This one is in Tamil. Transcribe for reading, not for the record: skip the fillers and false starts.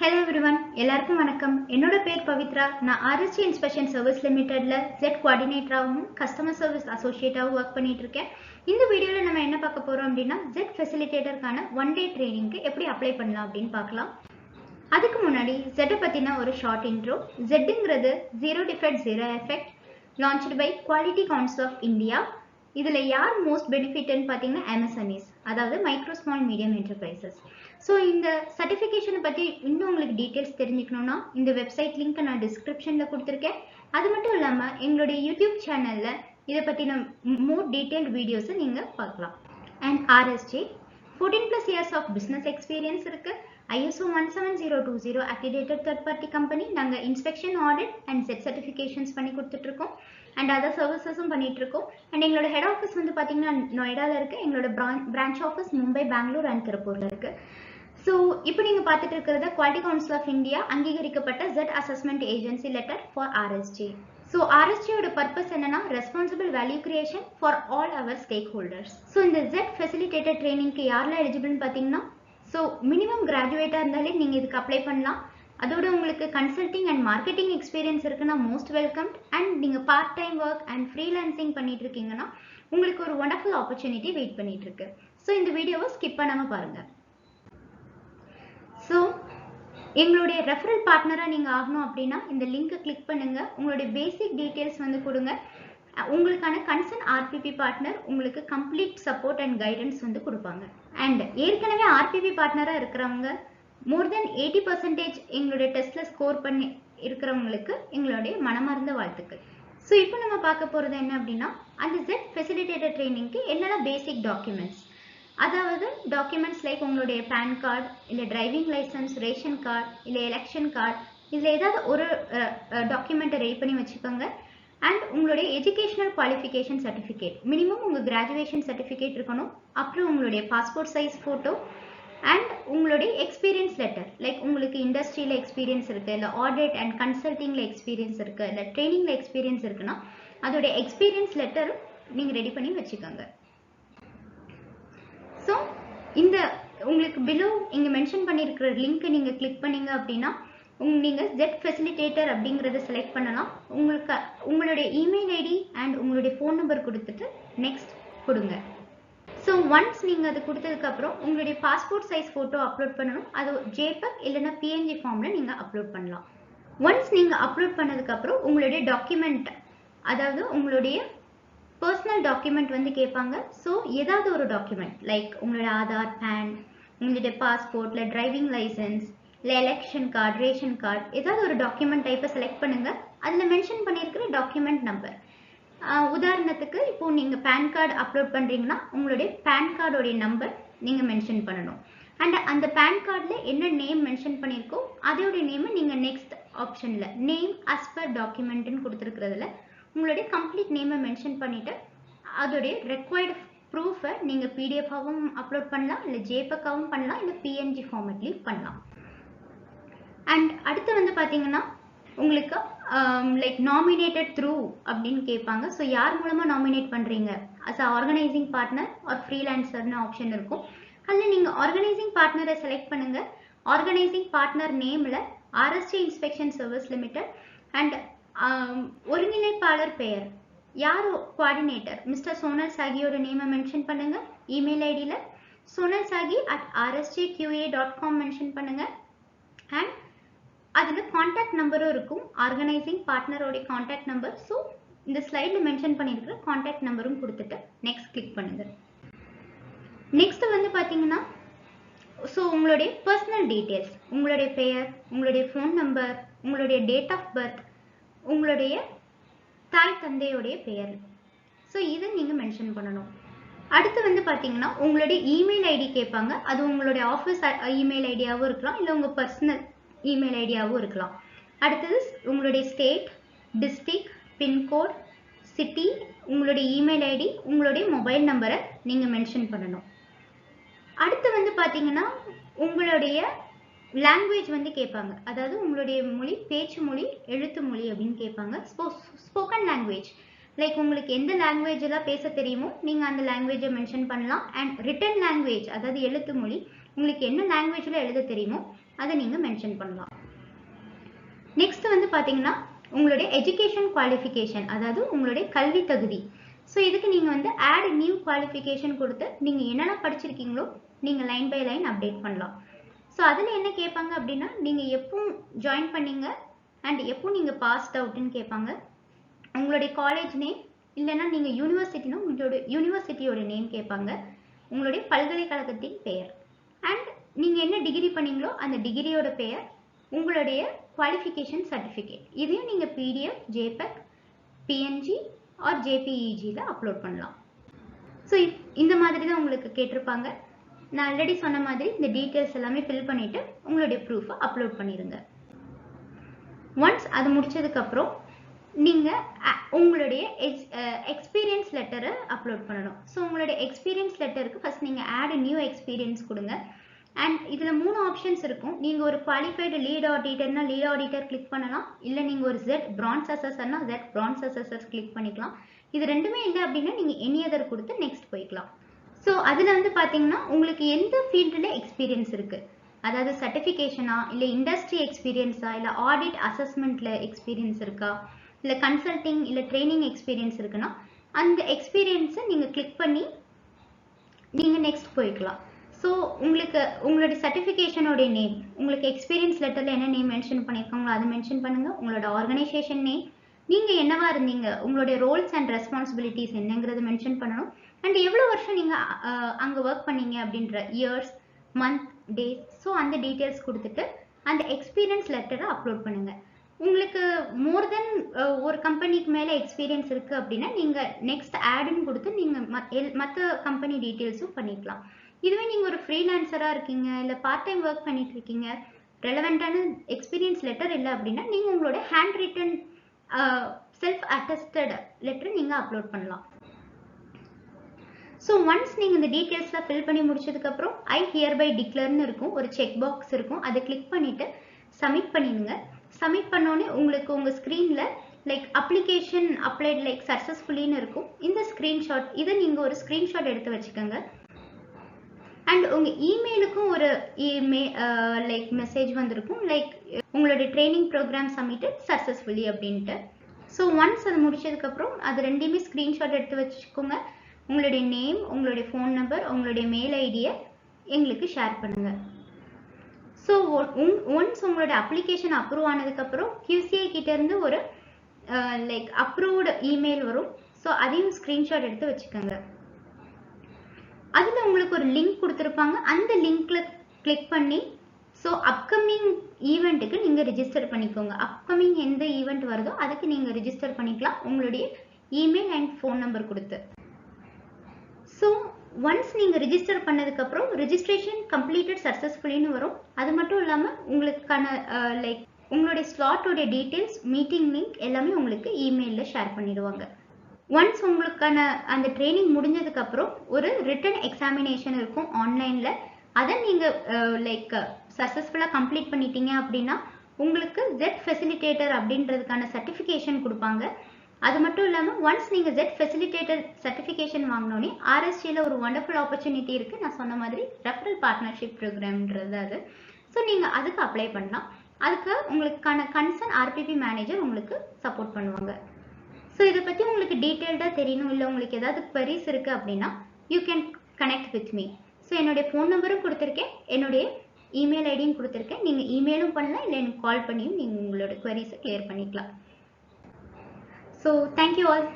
Hello everyone, எல்லாருக்கும் வணக்கம். என்னோட பேர் பவித்ரா. நான் RSG இன்ஸ்பெக்ஷன் சர்வீஸ் லிமிடெட்ல Z கோஆர்டினேட்டராகவும் கஸ்டமர் சர்வீஸ் அசோசியேட்டாகவும் ஒர்க் பண்ணிட்டு இருக்கேன். இந்த வீடியோல நம்ம என்ன பார்க்க போறோம் அப்படின்னா Z ஃபெசிலிட்டேட்டருக்கான 1 டே ட்ரைனிங்க்கு எப்படி அப்ளை பண்ணலாம் அப்படின்னு பார்க்கலாம். அதுக்கு முன்னாடி Z பத்தின ஒரு ஷார்ட் இன்ட்ரோ. Zங்கிறது zero defect zero effect launched by quality council of India. இதுல யார் மோஸ்ட் பெனிஃபிட்னு பார்த்தீங்கன்னா MSMEs, அதாவது micro small medium enterprises. So இந்த சர்டிஃபிகேஷனை பற்றி இன்னும் உங்களுக்கு டீட்டெயில்ஸ் தெரிஞ்சுக்கணுன்னா இந்த வெப்சைட் லிங்க்கை நான் டிஸ்கிரிப்ஷனில் கொடுத்துருக்கேன். அது மட்டும் இல்லாமல் எங்களுடைய யூடியூப் சேனலில் இதை பற்றின மோர் டீட்டெயில்டு வீடியோஸை நீங்கள் பார்க்கலாம். And RSG 14+ years of business experience இருக்குது. ISO 17020 accredited third party company. நாங்கள் inspection, audit and set certifications பண்ணி கொடுத்துட்ருக்கோம். அண்ட் அதர் சர்வீசஸும் பண்ணிகிட்ருக்கோம். அண்ட் எங்களோட ஹெட் ஆஃபீஸ் வந்து பார்த்தீங்கன்னா நொய்டாவில் இருக்குது. எங்களோட branch office Mumbai, Bangalore and திருப்பூரில் இருக்குது. ஸோ இப்போ நீங்கள் பார்த்துட்டு இருக்கிறத குவாலிட்டி கவுன்சில் ஆஃப் இந்தியா அங்கீகரிக்கப்பட்ட Z assessment agency letter for RSG. So RSGயோட பர்பஸ் என்னன்னா responsible value creation for all our stakeholders. So இந்த Z ஃபெசிலிட்டேட்டர் ட்ரைனிங்க்கு யாரெல்லாம் எலிஜிபிள்னு பார்த்தீங்கன்னா, ஸோ மினிமம் கிராஜுவேட்டாக இருந்தாலே நீங்கள் இதுக்கு அப்ளை பண்ணலாம். அதோட உங்களுக்கு கன்சல்டிங் அண்ட் மார்க்கெட்டிங் எக்ஸ்பீரியன்ஸ் இருக்குன்னா மோஸ்ட் வெல்கம். அண்ட் நீங்கள் part time work and freelancing பண்ணிட்டு இருக்கீங்கன்னா உங்களுக்கு ஒரு ஒண்டர்ஃபுல் ஆப்பர்ச்சுனிட்டி வெயிட் பண்ணிட்டு இருக்கு. ஸோ இந்த வீடியோவை ஸ்கிப் பண்ணாமல் பாருங்கள். ஸோ எங்களுடைய ரெஃபரல் பார்ட்னராக நீங்கள் ஆகணும் அப்படின்னா இந்த லிங்க்கை கிளிக் பண்ணுங்கள். உங்களுடைய பேசிக் டீட்டெயில்ஸ் வந்து கொடுங்க. உங்களுக்கான கன்சர்ன் RPP பார்ட்னர் உங்களுக்கு கம்ப்ளீட் சப்போர்ட் அண்ட் கைடன்ஸ் வந்து கொடுப்பாங்க. அண்ட் ஏற்கனவே RPP பார்ட்னராக இருக்கிறவங்க மோர் தென் 80% எங்களுடைய டெஸ்ட்டில் ஸ்கோர் பண்ணி இருக்கிறவங்களுக்கு எங்களுடைய மனமார்ந்த வாழ்த்துக்கள். ஸோ இப்போ நம்ம பார்க்க போகிறது என்ன அப்படின்னா, அந்த Z ஃபெசிலிட்டேட்டர் ட்ரைனிங்க்கு என்னென்ன பேசிக் டாக்குமெண்ட்ஸ், அதாவது டாக்குமெண்ட்ஸ் லைக் உங்களுடைய பேன் கார்டு, இல்லை டிரைவிங் லைசன்ஸ், ரேஷன் கார்டு, இல்லை எலெக்ஷன் கார்டு, இதில் ஏதாவது ஒரு டாக்குமெண்ட்டை ரெடி பண்ணி வச்சுக்கோங்க. அண்ட் உங்களுடைய எஜுகேஷனல் குவாலிஃபிகேஷன் சர்டிஃபிகேட், மினிமம் உங்கள் கிராஜுவேஷன் சர்டிஃபிகேட் இருக்கணும். அப்புறம் உங்களுடைய பாஸ்போர்ட் சைஸ் ஃபோட்டோ அண்ட் உங்களுடைய எக்ஸ்பீரியன்ஸ் லெட்டர், லைக் உங்களுக்கு இண்டஸ்ட்ரியில் எக்ஸ்பீரியன்ஸ் இருக்குது, இல்லை ஆடிட் அண்ட் கன்சல்டிங்கில் எக்ஸ்பீரியன்ஸ் இருக்குது, இல்லை ட்ரைனிங்கில் எக்ஸ்பீரியன்ஸ் இருக்குன்னா அதோடைய எக்ஸ்பீரியன்ஸ் லெட்டரும் நீங்கள் ரெடி பண்ணி வச்சுக்கோங்க. ஸோ இந்த உங்களுக்கு பிலோ இங்கே மென்ஷன் பண்ணியிருக்கிற லிங்க்கை நீங்கள் கிளிக் பண்ணீங்க அப்படின்னா நீங்கள் Z ஃபெசிலிட்டேட்டர் அப்படிங்கிறத செலக்ட் பண்ணலாம். உங்களுடைய இமெயில் ஐடி அண்ட் உங்களுடைய ஃபோன் நம்பர் கொடுத்துட்டு நெக்ஸ்ட் கொடுங்க. ஸோ ஒன்ஸ் நீங்கள் அது கொடுத்ததுக்கப்புறம் உங்களுடைய பாஸ்போர்ட் சைஸ் ஃபோட்டோ அப்லோட் பண்ணணும். அது JPEG இல்லைன்னா PNG ஃபார்மில் நீங்கள் அப்லோட் பண்ணலாம். ஒன்ஸ் நீங்கள் அப்லோட் பண்ணதுக்கப்புறம் உங்களுடைய டாக்குமெண்ட், அதாவது உங்களுடைய பர்சனல் டாக்குமெண்ட் வந்து கேட்பாங்க. ஸோ ஏதாவது ஒரு டாக்குமெண்ட் லைக் உங்களோட ஆதார், பேன், உங்களுடைய பாஸ்போர்ட், இல்லை டிரைவிங் லைசன்ஸ், இல்லை எலெக்ஷன் கார்டு, ரேஷன் கார்டு, ஏதாவது ஒரு டாக்குமெண்ட் டைப்பை செலக்ட் பண்ணுங்கள். அதில் மென்ஷன் பண்ணியிருக்கிற டாக்குமெண்ட் நம்பர், உதாரணத்துக்கு இப்போது நீங்கள் பேன் கார்டு அப்லோட் பண்ணுறீங்கன்னா உங்களுடைய பேன் கார்டோடைய நம்பர் நீங்கள் மென்ஷன் பண்ணணும். அண்ட் அந்த பேன் கார்டில் என்ன நேம் மென்ஷன் பண்ணியிருக்கோ அதோடைய நேமை நீங்கள் நெக்ஸ்ட் ஆப்ஷனில் நேம் அஸ் பர் டாக்குமெண்ட்டுன்னு கொடுத்துருக்கிறதுல உங்களுடைய கம்ப்ளீட் நேமை மென்ஷன் பண்ணிவிட்டு அதோடைய ரெக்வயர்டு ப்ரூஃபை நீங்கள் PDF-ஆகவும் அப்லோட் பண்ணலாம், இல்லை JPEG-ஆகவும் பண்ணலாம், இல்லை PNG ஃபார்மேட்லேயும் பண்ணலாம். அண்ட் அடுத்து வந்து பார்த்தீங்கன்னா உங்களுக்கு லைக் நாமினேட்டட் த்ரூ அப்படின்னு கேட்பாங்க. ஸோ யார் மூலமாக நாமினேட் பண்ணுறீங்க, as a organising partner or ஃப்ரீலான்சர்னு ஆப்ஷன் இருக்கும். அதில் நீங்கள் ஆர்கனைசிங் பார்ட்னரை செலக்ட் பண்ணுங்கள். ஆர்கனைசிங் பார்ட்னர் நேமில் RSG inspection service limited and ஒருங்கிணைப்பாளர் பெயர், யார் கோஆர்டினேட்டர், மிஸ்டர் சோனல் சாகியோட நேமை மென்ஷன் பண்ணுங்கள். இமெயில் ஐடியில் sonalsagi@rsgqa.com மென்ஷன் பண்ணுங்கள். அண்ட் அதில் கான்டாக்ட் நம்பரும் இருக்கும், ஆர்கனைசிங் பார்ட்னரோடைய கான்டாக்ட் நம்பர். ஸோ இந்த ஸ்லைடில் மென்ஷன் பண்ணியிருக்கிற கான்டாக்ட் நம்பரும் கொடுத்துட்டு நெக்ஸ்ட் கிளிக் பண்ணுங்கள். நெக்ஸ்ட் வந்து பார்த்தீங்கன்னா, ஸோ உங்களுடைய பர்சனல் டீட்டெயில்ஸ், உங்களுடைய பெயர், உங்களுடைய ஃபோன் நம்பர், உங்களுடைய டேட் ஆஃப் பர்த், உங்களுடைய தாய் தந்தையோடைய பெயர், ஸோ இதை நீங்கள் மென்ஷன் பண்ணணும். அடுத்து வந்து பார்த்தீங்கன்னா உங்களுடைய இமெயில் ஐடி கேட்பாங்க. அது உங்களுடைய ஆஃபீஸ் இமெயில் ஐடியாகவும் இருக்கலாம், இல்லை உங்கள் பர்சனல் இமெயில் ஐடியாகவும் இருக்கலாம். அடுத்தது உங்களுடைய ஸ்டேட், டிஸ்ட்ரிக்ட், பின்கோட், சிட்டி, உங்களுடைய இமெயில் ஐடி, உங்களுடைய மொபைல் நம்பரை நீங்கள் மென்ஷன் பண்ணணும். அடுத்து வந்து பார்த்தீங்கன்னா உங்களுடைய லாங்குவேஜ் வந்து கேட்பாங்க. அதாவது உங்களுடைய மொழி பேச்சு மொழி, எழுத்து மொழி அப்படின்னு கேட்பாங்க. ஸ்போக்கன் லாங்குவேஜ், லைக் உங்களுக்கு எந்த லாங்குவேஜ் எல்லாம் பேச தெரியுமோ நீங்கள் அந்த லாங்குவேஜை மென்ஷன் பண்ணலாம். அண்ட் ரிட்டன் லாங்குவேஜ், அதாவது எழுத்து மொழி, உங்களுக்கு என்ன லாங்குவேஜில் எழுத தெரியுமோ அதை நீங்கள் மென்ஷன் பண்ணலாம். நெக்ஸ்ட் வந்து பார்த்தீங்கன்னா உங்களுடைய எஜுகேஷன் குவாலிஃபிகேஷன், அதாவது உங்களுடைய கல்வி தகுதி. ஸோ இதுக்கு நீங்கள் வந்து ஆட் நியூ குவாலிஃபிகேஷன் கொடுத்து நீங்கள் என்னெல்லாம் படிச்சிருக்கீங்களோ நீங்கள் லைன் பை லைன் அப்டேட் பண்ணலாம். ஸோ அதில் என்ன கேட்பாங்க அப்படின்னா நீங்கள் எப்போ ஜாயின் பண்ணீங்க அண்ட் எப்போ நீங்கள் பாஸ்ட் அவுட்டுன்னு கேட்பாங்க. உங்களுடைய காலேஜ் நேம், இல்லைன்னா நீங்கள் யூனிவர்சிட்டினா உங்களோட யூனிவர்சிட்டியோட நேம் கேட்பாங்க. உங்களுடைய பல்கலைக்கழகத்தின் பெயர் அண்ட் நீங்கள் என்ன டிகிரி பண்ணீங்களோ அந்த டிகிரியோட பெயர், உங்களுடைய குவாலிஃபிகேஷன் சர்டிஃபிகேட். இதையும் நீங்கள் பிடிஎஃப், ஜேபெக், பிஎன்ஜி ஆர் ஜேபிஇஜியில் அப்லோட் பண்ணலாம். ஸோ இந்த மாதிரி தான் உங்களுக்கு கேட்டிருப்பாங்க. நான் ஆல்ரெடி சொன்ன மாதிரி இந்த டீட்டெயில்ஸ் எல்லாமே ஃபில் பண்ணிவிட்டு உங்களுடைய ப்ரூஃபை அப்லோட் பண்ணிடுங்க. ஒன்ஸ் அது முடிச்சதுக்கப்புறம் நீங்கள் உங்களுடைய எக்ஸ்பீரியன்ஸ் லெட்டரை அப்லோட் பண்ணணும். ஸோ உங்களுடைய எக்ஸ்பீரியன்ஸ் லெட்டருக்கு ஃபஸ்ட் நீங்கள் ஆட் நியூ எக்ஸ்பீரியன்ஸ் கொடுங்க. அண்ட் இதில் 3 ஆப்ஷன்ஸ் இருக்கும். நீங்கள் ஒரு குவாலிஃபைடு லீட் ஆடிட்டர்னா லீட் ஆடிட்டர் கிளிக் பண்ணலாம். இல்லை நீங்கள் ஒரு ZET பிரான்ஸ் அசஸர்னா ZET பிரான்ஸ் அசஸர் கிளிக் பண்ணிக்கலாம். இது ரெண்டுமே இல்லை அப்படின்னா நீங்கள் எனி அதர் கொடுத்து நெக்ஸ்ட் போய்க்கலாம். ஸோ அதில் வந்து பார்த்தீங்கன்னா உங்களுக்கு எந்த ஃபீல்டில் எக்ஸ்பீரியன்ஸ் இருக்குது, அதாவது சர்டிஃபிகேஷனா, இல்லை இண்டஸ்ட்ரி எக்ஸ்பீரியன்ஸா, இல்லை ஆடிட் அசஸ்மெண்ட்டில் எக்ஸ்பீரியன்ஸ் இருக்கா, இல்லை கன்சல்டிங் இல்லை ட்ரைனிங் எக்ஸ்பீரியன்ஸ் இருக்குன்னா அந்த எக்ஸ்பீரியன்ஸை நீங்கள் கிளிக் பண்ணி நீங்கள் நெக்ஸ்ட் போய்க்கலாம். ஸோ உங்களுக்கு உங்களுடைய சர்டிஃபிகேஷனோடைய நேம், உங்களுக்கு எக்ஸ்பீரியன்ஸ் லெட்டரில் என்ன நேம் மென்ஷன் பண்ணியிருக்காங்களோ அதை மென்ஷன் பண்ணுங்கள். உங்களோட ஆர்கனைசேஷன் நேம், நீங்கள் என்னவா இருந்தீங்க, உங்களுடைய ரோல்ஸ் அண்ட் ரெஸ்பான்சிபிலிட்டிஸ் என்னங்கிறத மென்ஷன் பண்ணணும். அண்ட் எவ்வளோ வருஷம் நீங்கள் அங்கே ஒர்க் பண்ணீங்க அப்படின்ற இயர்ஸ், மந்த், டேஸ், ஸோ அந்த டீட்டெயில்ஸ் கொடுத்துட்டு அந்த எக்ஸ்பீரியன்ஸ் லெட்டரை அப்லோட் பண்ணுங்கள். உங்களுக்கு மோர் தென் ஒரு கம்பெனிக்கு மேலே எக்ஸ்பீரியன்ஸ் இருக்குது அப்படின்னா நீங்கள் நெக்ஸ்ட் ஆடுன்னு கொடுத்து நீங்கள் மற்ற கம்பெனி டீட்டெயில்ஸும் பண்ணிக்கலாம். இதுவே நீங்கள் ஒரு ஃப்ரீலான்சராக இருக்கீங்க, இல்லை பார்ட் டைம் ஒர்க் பண்ணிட்டு இருக்கீங்க, ரெலவெண்ட்டான எக்ஸ்பீரியன்ஸ் லெட்டர் இல்லை அப்படின்னா நீங்கள் உங்களோட hand return self attested letter நீங்கள் அப்லோட் பண்ணலாம். ஸோ ஒன்ஸ் நீங்கள் இந்த டீட்டெயில்ஸ்லாம் ஃபில் பண்ணி முடிச்சதுக்கப்புறம் ஐ ஹியர்பை டிக்ளேர்னு இருக்கும், ஒரு செக் பாக்ஸ் இருக்கும், அதை கிளிக் பண்ணிவிட்டு சப்மிட் பண்ணிடுங்க. சப்மிட் பண்ணோன்னே உங்களுக்கு உங்கள் ஸ்க்ரீனில் லைக் அப்ளிகேஷன் அப்ளைட் லைக் சக்ஸஸ்ஃபுல்லின்னு இருக்கும். இந்த ஸ்க்ரீன்ஷாட், இதை நீங்கள் ஒரு ஸ்க்ரீன்ஷாட் எடுத்து வச்சுக்கோங்க. அண்ட் உங்கள் இமெயிலுக்கும் ஒரு லைக் மெசேஜ் வந்திருக்கும், லைக் உங்களுடைய ட்ரைனிங் ப்ரோக்ராம் சப்மிட்டட் சக்ஸஸ்ஃபுல்லி அப்படின்ட்டு. ஸோ ஒன்ஸ் அது முடிச்சதுக்கப்புறம் அது ரெண்டையுமே ஸ்க்ரீன்ஷாட் எடுத்து வச்சுக்கோங்க. உங்களுடைய நேம், உங்களுடைய ஃபோன் நம்பர், உங்களுடைய மெயில் ஐடியை எங்களுக்கு ஷேர் பண்ணுங்கள். ஸோ ஒன்ஸ் உங்களுடைய அப்ளிகேஷன் அப்ரூவ் ஆனதுக்கப்புறம் QCI கிட்டேருந்து ஒரு லைக் அப்ரூவ்டு இமெயில் வரும். ஸோ அதையும் ஸ்க்ரீன்ஷாட் எடுத்து வச்சுக்கோங்க. அதில் உங்களுக்கு ஒரு லிங்க் கொடுத்துருப்பாங்க, அந்த லிங்க்ல கிளிக் பண்ணி ஸோ அப்கமிங் ஈவெண்ட்டுக்கு நீங்கள் ரிஜிஸ்டர் பண்ணிக்கோங்க. அப்கமிங் எந்த ஈவெண்ட் வருதோ அதுக்கு நீங்கள் ரிஜிஸ்டர் பண்ணிக்கலாம் உங்களுடைய இமெயில் அண்ட் ஃபோன் நம்பர் கொடுத்து. ஸோ ஒன்ஸ் நீங்கள் ரிஜிஸ்டர் பண்ணதுக்கப்புறம் ரிஜிஸ்ட்ரேஷன் கம்ப்ளீட்டட் சக்ஸஸ்ஃபுல்லின்னு வரும். அது மட்டும் இல்லாமல் உங்களுக்கான லைக் உங்களுடைய ஸ்லாட்டோடைய டீட்டெயில்ஸ், மீட்டிங் லிங்க் எல்லாமே உங்களுக்கு இமெயிலில் ஷேர் பண்ணிடுவாங்க. ஒன்ஸ் உங்களுக்கான அந்த ட்ரைனிங் முடிஞ்சதுக்கப்புறம் ஒரு ரிட்டன் எக்ஸாமினேஷன் இருக்கும் ஆன்லைனில். அதை நீங்கள் லைக் சக்ஸஸ்ஃபுல்லாக கம்ப்ளீட் பண்ணிட்டீங்க அப்படின்னா உங்களுக்கு ZET ஃபெசிலிட்டேட்டர் அப்படின்றதுக்கான சர்டிஃபிகேஷன் கொடுப்பாங்க. அது மட்டும் இல்லாமல் ஒன்ஸ் நீங்கள் ZET ஃபெசிலிட்டேட்டர் சர்டிஃபிகேஷன் வாங்கினோன்னே RSGயில் ஒரு வண்டர்ஃபுல் ஆப்பர்ச்சுனிட்டி இருக்குது. நான் சொன்ன மாதிரி ரெஃபரல் பார்ட்னர்ஷிப் ப்ரோக்ராம்ன்றது அது. ஸோ நீங்கள் அதுக்கு அப்ளை பண்ணலாம். அதுக்கு உங்களுக்கான கன்சர்ன் RPP மேனேஜர் உங்களுக்கு சப்போர்ட் பண்ணுவாங்க. ஸோ இதை பற்றி உங்களுக்கு டீட்டெயில்டாக தெரியணும், இல்லை உங்களுக்கு ஏதாவது queries இருக்குது அப்படின்னா you can connect with me. So என்னுடைய ஃபோன் நம்பரும் கொடுத்துருக்கேன், என்னுடைய இமெயில் ஐடியும் கொடுத்துருக்கேன். நீங்கள் இமெயிலும் பண்ணலாம், இல்லை எனக்கு கால் பண்ணியும் நீங்கள் உங்களோட queries கிளியர் பண்ணிக்கலாம். So thank you all.